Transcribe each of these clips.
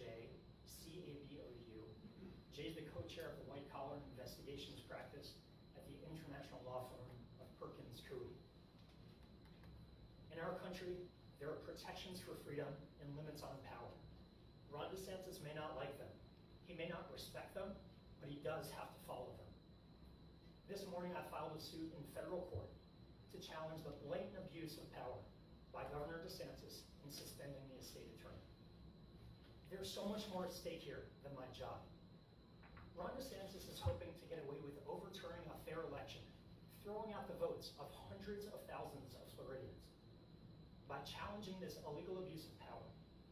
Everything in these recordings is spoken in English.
Jay, C-A-B-O-U. Jay is the co-chair of the White Collar Investigations Practice at the international law firm of Perkins Coie. In our country, there are protections for freedom and limits on power. Ron DeSantis may not like them. He may not respect them, but he does have to follow them. This morning, I filed a suit in federal court to challenge the blatant abuse of power by Governor DeSantis in suspending the state attorney. There's so much more at stake here than my job. Ron DeSantis is hoping to get away with overturning a fair election, throwing out the votes of hundreds of thousands of Floridians. By challenging this illegal abuse of power,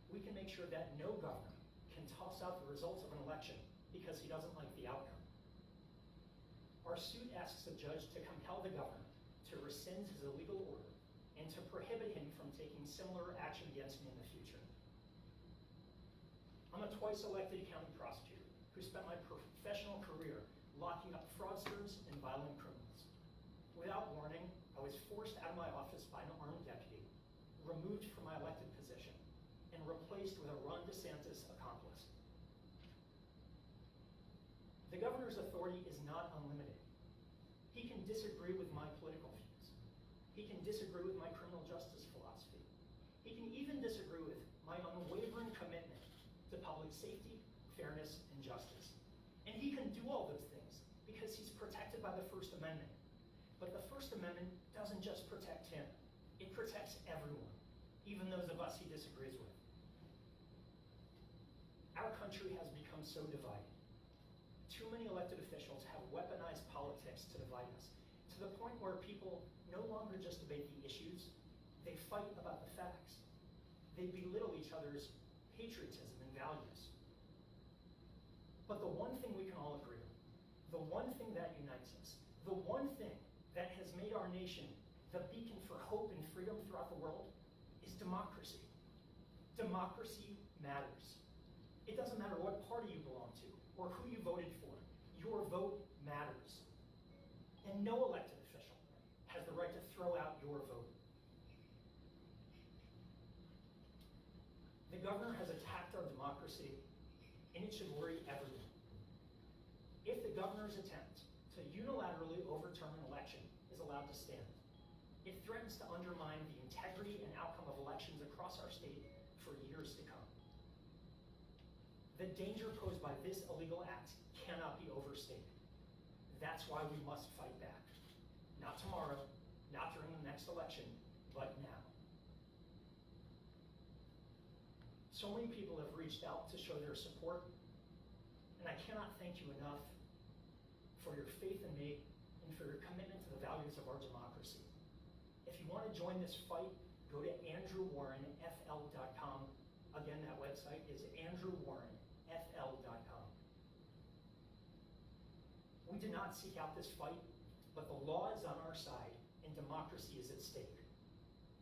we can make sure that no governor can toss out the results of an election because he doesn't like the outcome. Our suit asks a judge to compel the governor to rescind his illegal order and to prohibit him from taking similar action against me in the future. I'm a twice elected county prosecutor who spent my professional career locking up fraudsters and violent criminals. Without warning, I was forced out of my office by an armed deputy, removed from my elected position, and replaced with a Ron DeSantis accomplice. The governor's authority is not unlimited. He can disagree with my political views. He can disagree with my criminal justice philosophy. He can even disagree with my unwavering commitment to public safety, fairness, and justice. And he can do all those things because he's protected by the First Amendment. But the First Amendment doesn't just protect him. It protects everyone, even those of us he disagrees with. Our country has become so divided. Too many elected officials have weaponized politics to divide us, to the point where people no longer just debate the issues, they fight about the facts. They belittle each other's patriotism and values. But the one thing we can all agree on, the one thing that unites us, the one thing that has made our nation the beacon for hope and freedom throughout the world is democracy. Democracy matters. It doesn't matter what party you belong to or who you voted for. Your vote matters. And no elected official has the right to throw out your vote. The governor has attacked our democracy, and it should worry everyone. If the governor's attempt to unilaterally overturn an election is allowed to stand, it threatens to undermine the integrity and outcome of elections across our state for years to come. The danger posed by this illegal act cannot be overstated. That's why we must fight back. Not tomorrow, not during the next election, but now. So many people have reached out to show their support, and I cannot thank you enough for your faith in me and for your commitment to the values of our democracy. If you want to join this fight, go to andrewwarrenfl.com. Again, that website is andrewwarrenfl.com. We did not seek out this fight, but the law is on our side and democracy is at stake.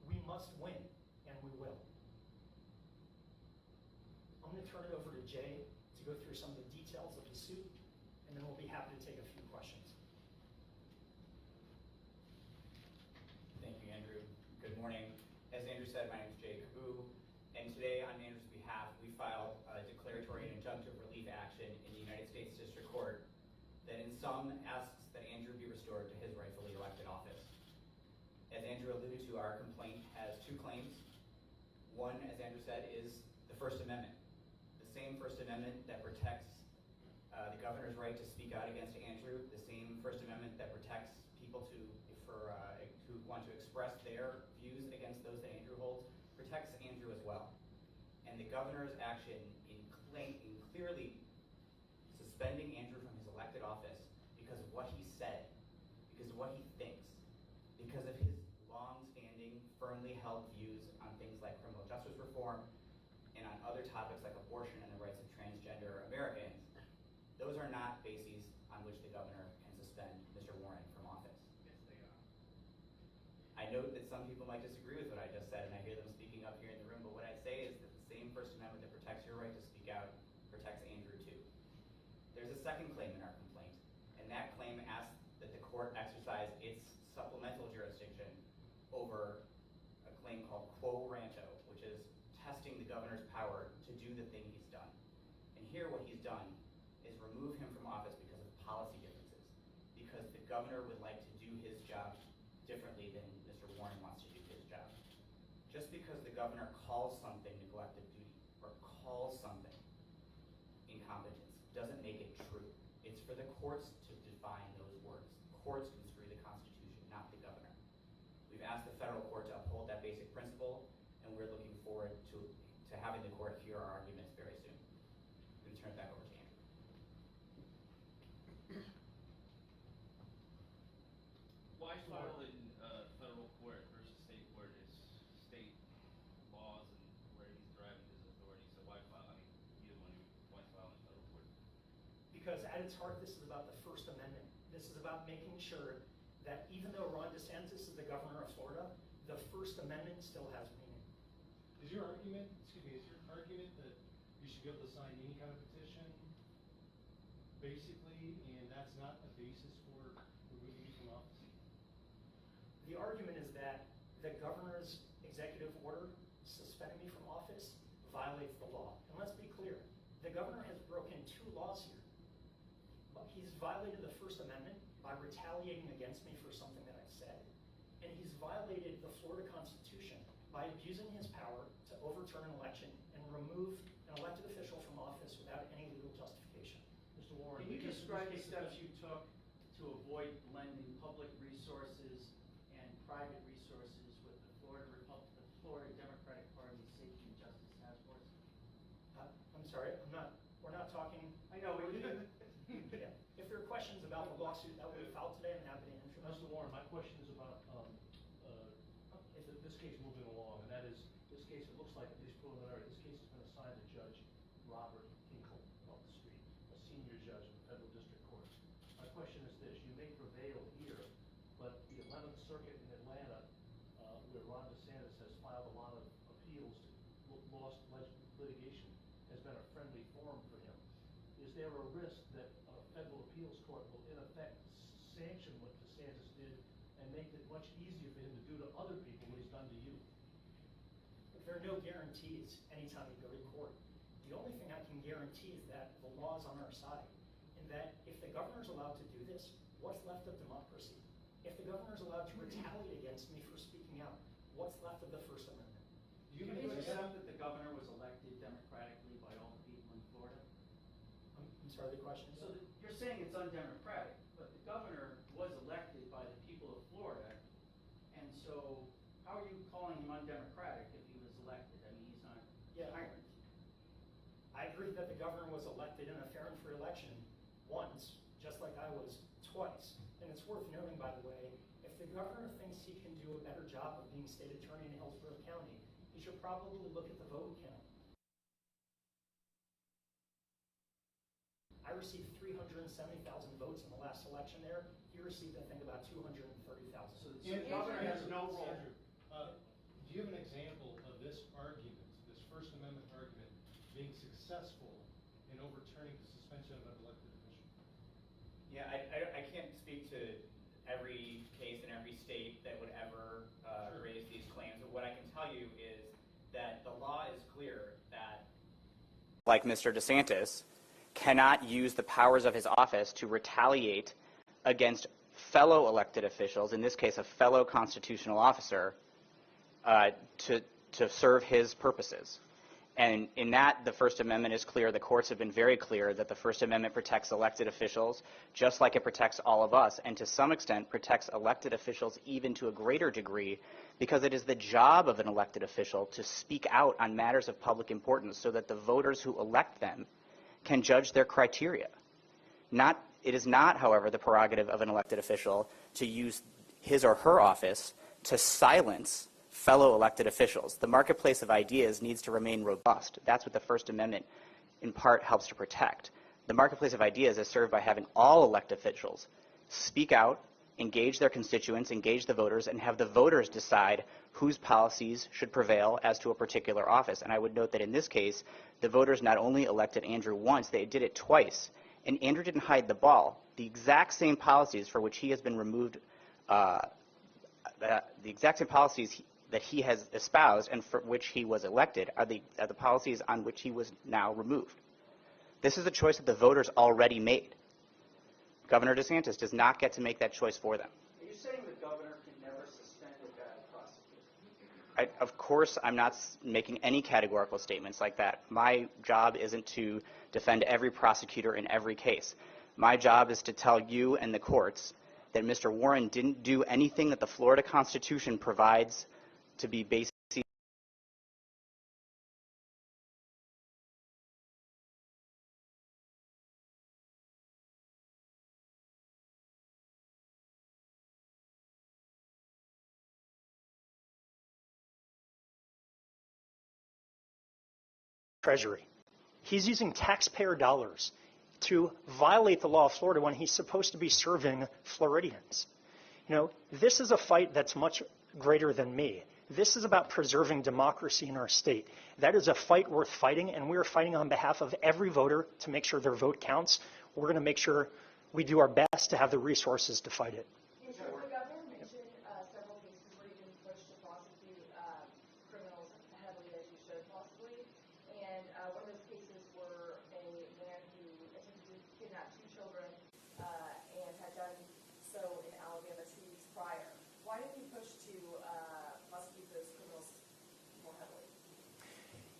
We must win, and we will. I'm going to turn it over to Jay to go through some of the details of the suit, and then we'll be happy to take a few questions. Thank you, Andrew. Good morning. As Andrew said, my name is Jay Kabu, and today on Andrew's behalf, we filed a declaratory and injunctive relief action in the United States District Court that in sum asks that Andrew be restored to his rightfully elected office. As Andrew alluded to, our complaint has two claims. One, as Andrew said, is the First Amendment. The same First Amendment that protects the governor's right to speak out against Andrew, the same First Amendment that protects people who want to express their views against those that Andrew holds, protects Andrew as well. And the governor's action in clearly suspending Andrew from his elected office because of what he said, because of what he thinks, because of his long-standing, firmly held views on things like criminal justice reform and on other topics like abortion and the rights of transgender Americans, those are not bases on which the governor can suspend Mr. Warren from office. Yes, they are. I note that some people might disagree with what I just said, and I hear them speaking up here in the room, but what I'd say is that the same First Amendment that protects your right to speak out protects Andrew too. There's a second claim in our complaint, and that claim asks that the court exercise its supplemental jurisdiction over a claim called quo ranto, which is testing the governor's power to do the thing he's done. here what he's done is remove him from office because of policy differences, because the governor would like to do his job differently than Mr. Warren wants to do his job. Just because the governor calls something neglected duty or calls something incompetence doesn't make it true. It's for the courts to define those words. Courts construe the Constitution, not the governor. We've asked the federal court to uphold that basic principle, and we're looking forward to having the court hear our arguments very soon. I'm going to turn it back over to Andrew. Why file in federal court versus state court? It's state laws and where he's driving his authority. So why file? I mean, either one. Why file in federal court? Because at its heart, this is about the First Amendment. This is about making sure that even though Ron DeSantis is the governor of Florida, the First Amendment still has meaning. Is your argument that you should be able to sign any kind of petition, basically, and that's not a basis for removing you from office? The argument is that the governor's executive order suspending me from office violates the law. And let's be clear, the governor has broken two laws here. But he's violated the First Amendment by retaliating against me for something that I've said. And he's violated the Florida Constitution by abusing his power to overturn an election and remove an elected official from office without any legal justification. Mr. Warren, Can you describe the steps you took to avoid blending public resources and private resources with the Florida Democratic Party Safety and Justice Task Force? I'm sorry, we're not talking. I know, Yeah. If there are questions about the lawsuit that will be filed today, I'm happy to answer them. Mr. Warren, my question is about this case moving along, and that is, this case, it looks like, at least preliminary, this case has been assigned to Judge Robert Hinkle off the street, a senior judge in the Federal District Court. My question is this: you may prevail here, but the 11th Circuit in Atlanta, where Ron DeSantis has filed a lot of appeals to lost litigation, has been a friendly forum for him. Is there a risk that a federal appeals court will, in effect, sanction what DeSantis did and make it much easier for him to do to other people what he's done to you? There are no guarantees anytime you go to court. The only thing I can guarantee is that the law is on our side, and that if the governor's allowed to do this, what's left of democracy? If the governor's allowed to retaliate against me for speaking out, what's left of the First Amendment? Do you accept that the governor was elected democratically by all the people in Florida? I'm sorry, the question is? So you're saying it's undemocratic, but the governor was elected by the people of Florida, and so how are you calling him undemocratic if he was elected? I mean, he's not a tyrant. I agree that the governor was elected in a fair and free election once, just like I was twice. And it's worth noting, by the way, if the governor thinks he can do a better job of being state attorney in Hillsborough County, he should probably look at the vote count. I received 370,000 votes in the last election there. He received, I think, about 230,000. So the governor has no role. Do you have an example of this argument, this First Amendment argument, being successful in overturning the suspension of an elected official? Yeah, I can't speak to every case in every state that would ever raise these claims, but what I can tell you is that the law is clear that, like Mr. DeSantis, cannot use the powers of his office to retaliate against fellow elected officials, in this case a fellow constitutional officer, to serve his purposes. And in that, the First Amendment is clear. The courts have been very clear that the First Amendment protects elected officials just like it protects all of us, and to some extent protects elected officials even to a greater degree, because it is the job of an elected official to speak out on matters of public importance so that the voters who elect them can judge their criteria. It is not, however, the prerogative of an elected official to use his or her office to silence fellow elected officials. The marketplace of ideas needs to remain robust. That's what the First Amendment, in part, helps to protect. The marketplace of ideas is served by having all elected officials speak out, engage their constituents, engage the voters, and have the voters decide whose policies should prevail as to a particular office. And I would note that in this case, the voters not only elected Andrew once, they did it twice. And Andrew didn't hide the ball. The exact same policies for which he has been removed, the exact same policies that he has espoused and for which he was elected are the policies on which he was now removed. This is a choice that the voters already made. Governor DeSantis does not get to make that choice for them. Are you saying the governor can never suspend a bad prosecutor? Of course, I'm not making any categorical statements like that. My job isn't to defend every prosecutor in every case. My job is to tell you and the courts that Mr. Warren didn't do anything that the Florida Constitution provides to be basically Treasury. He's using taxpayer dollars to violate the law of Florida when he's supposed to be serving Floridians. You know, this is a fight that's much greater than me. This is about preserving democracy in our state. That is a fight worth fighting, and we are fighting on behalf of every voter to make sure their vote counts. We're going to make sure we do our best to have the resources to fight it. The governor mentioned several cases where you didn't push to prosecute criminals heavily as you should possibly. And one of those cases were a man who attempted to kidnap 2 children and had done so in Alabama 2 weeks prior. Why didn't you push to prosecute those criminals more heavily?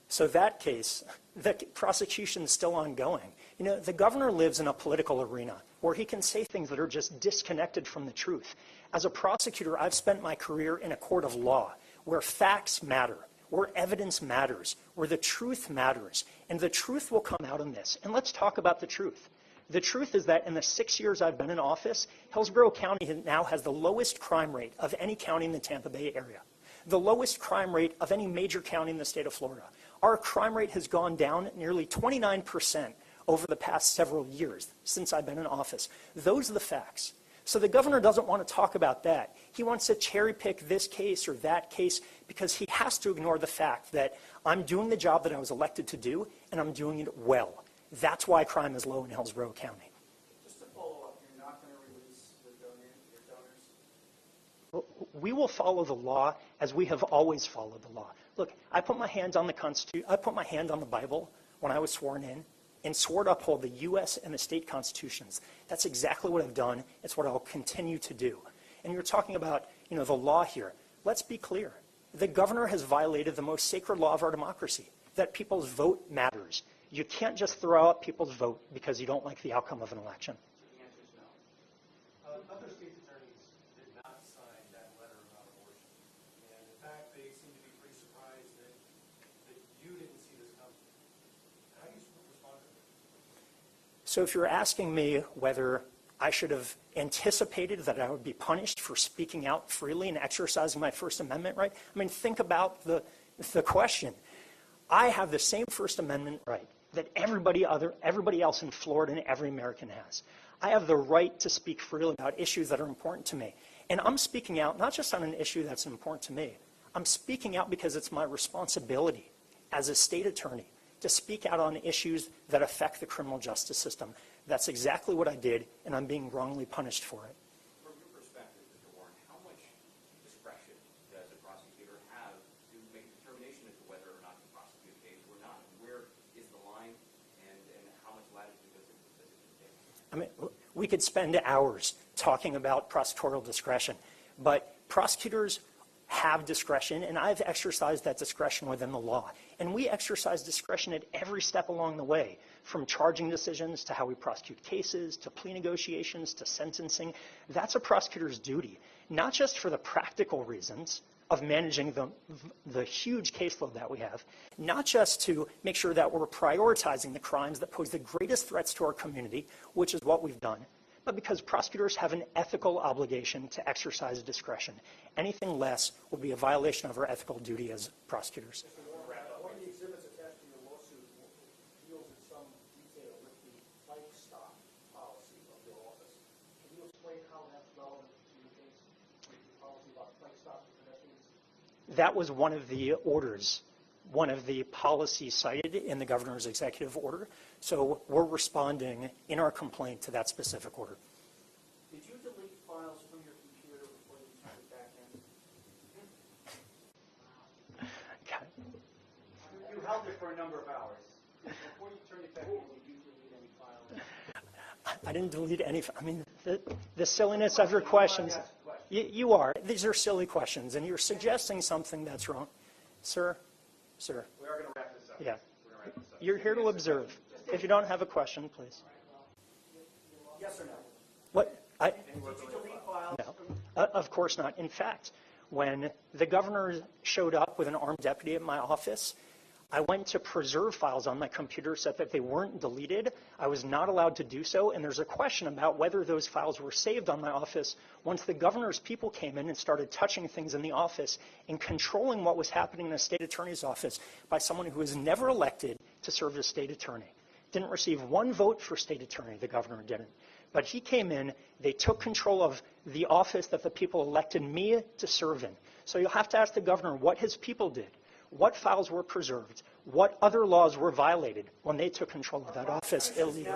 So that case, the prosecution is still ongoing. You know, the governor lives in a political arena where he can say things that are just disconnected from the truth. As a prosecutor, I've spent my career in a court of law where facts matter, where evidence matters, where the truth matters, and the truth will come out in this. And let's talk about the truth. The truth is that in the 6 years I've been in office, Hillsborough County now has the lowest crime rate of any county in the Tampa Bay area, the lowest crime rate of any major county in the state of Florida. Our crime rate has gone down nearly 29% over the past several years since I've been in office. Those are the facts. So the governor doesn't want to talk about that. He wants to cherry pick this case or that case because he has to ignore the fact that I'm doing the job that I was elected to do, and I'm doing it well. That's why crime is low in Hillsborough County. Just to follow up, you're not going to release your donors? We will follow the law as we have always followed the law. Look, I put my hand on the Constitution. I put my hand on the Bible when I was sworn in, and swore to uphold the U.S. and the state constitutions. That's exactly what I've done. It's what I'll continue to do. And you're talking about, you know, the law here. Let's be clear. The governor has violated the most sacred law of our democracy, that people's vote matters. You can't just throw out people's vote because you don't like the outcome of an election. The answer is no. Other state's attorneys did not sign that letter about abortion. And in fact, they seem to be pretty surprised that you didn't see this coming. How do you respond to that? So if you're asking me whether I should have anticipated that I would be punished for speaking out freely and exercising my First Amendment right, I mean, think about the question. I have the same First Amendment right that everybody else in Florida and every American has. I have the right to speak freely about issues that are important to me. And I'm speaking out not just on an issue that's important to me. I'm speaking out because it's my responsibility as a state attorney to speak out on issues that affect the criminal justice system. That's exactly what I did, and I'm being wrongly punished for it. From your perspective, Mr. Warren, how much discretion does a prosecutor have to make a determination as to whether or not to prosecute a case or not? Where is the line, and how much latitude does it take? I mean, we could spend hours talking about prosecutorial discretion, but prosecutors have discretion, and I've exercised that discretion within the law. And we exercise discretion at every step along the way, from charging decisions to how we prosecute cases, to plea negotiations, to sentencing. That's a prosecutor's duty, not just for the practical reasons of managing the huge caseload that we have, not just to make sure that we're prioritizing the crimes that pose the greatest threats to our community, which is what we've done, but because prosecutors have an ethical obligation to exercise discretion. Anything less would be a violation of our ethical duty as prosecutors. One of the exhibits attached to your lawsuit deals in some detail with the bike stop policy of your office. Can you explain how that's relevant to your case, the policy about bike stops for pedestrians? That was one of the orders, one of the policies cited in the governor's executive order. So we're responding in our complaint to that specific order. Did you delete files from your computer before you turned it back in? Okay. You held it for a number of hours. Before you turned it back in, did you delete I didn't delete any, I mean, the silliness of your questions. You are. These are silly questions, and you're suggesting something that's wrong. Sir? Sir? We are going to wrap this up. Yeah. We're going to wrap this up. You're here to observe. If you don't have a question, please. Yes or no? What? Did you delete files? No, of course not. In fact, when the governor showed up with an armed deputy at my office, I went to preserve files on my computer so that they weren't deleted. I was not allowed to do so, and there's a question about whether those files were saved on my office once the governor's people came in and started touching things in the office and controlling what was happening in the state attorney's office by someone who was never elected to serve as state attorney. Didn't receive one vote for state attorney, the governor didn't. But he came in, they took control of the office that the people elected me to serve in. So you'll have to ask the governor what his people did, what files were preserved, what other laws were violated when they took control of that office illegally.